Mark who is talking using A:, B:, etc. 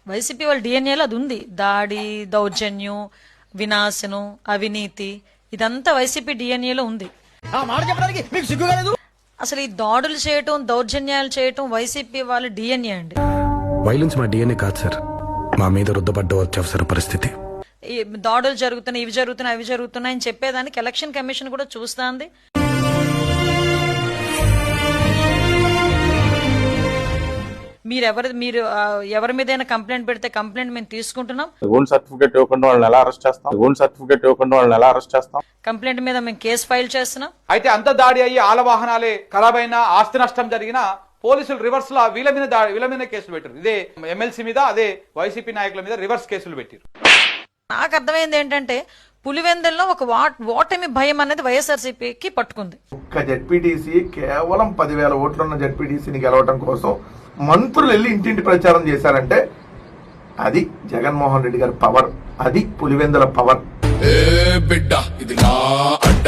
A: YCP వాళ్ళ డిఎన్ఏలో అది ఉంది. దాడి, దౌర్జన్యం, వినాశనం, అవినీతి, ఇదంతా వైసీపీ డిఎన్ఏలో ఉంది. అసలు ఈ దాడులు చేయటం, దౌర్జన్యాలు చేయటం వైసీపీ వాళ్ళ డిఎన్ఏ అండి.
B: వైలెన్స్ మా డిఎన్ఏ కాదు సార్, మా మీద రుద్దపడ్డ అత్యవసర పరిస్థితి.
A: ఈ దాడులు జరుగుతున్నాయి, ఇవి జరుగుతున్నాయి, అవి జరుగుతున్నాయి అని చెప్పేదానికి ఎలక్షన్ కమిషన్ కూడా చూస్తుంది. మీరు ఎవరి మీదైనా కంప్లైంట్ పెడితే కంప్లైంట్ మేము తీసుకుంటున్నాం.
C: సర్టిఫికేట్ ఇవ్వకుండా వాళ్ళని ఎలా అరెస్ట్ చేస్తాం?
A: కంప్లైంట్ మీద మేము కేసు ఫైల్ చేస్తున్నాం.
D: అయితే అంత దాడి అయ్యి ఆల వాహనాలే ఖరాబైన, ఆస్తి నష్టం జరిగిన పోలీసులు రివర్స్ లా వీళ్ళ మీద కేసులు పెట్టారు. ఇదే ఎమ్మెల్సీ మీద, అదే వైసీపీ నాయకుల మీద రివర్స్ కేసులు పెట్టారు.
A: నాకు అర్థమైంది ఏంటంటే పులివెందుల్లో ఒక ఓటమి భయం అనేది వైఎస్ఆర్సీపీకి పట్టుకుంది.
E: ఒక్క జెడ్పీటీసీ కేవలం 10,000 ఓట్లున్న జెడ్పీటీసీని గెలవడం కోసం మంత్రులు వెళ్ళి ఇంటింటి ప్రచారం చేశారంటే అది జగన్మోహన్ రెడ్డి గారి పవర్, అది పులివెందుల పవర్.
F: బిడ్డ ఇది నా అడ్డ.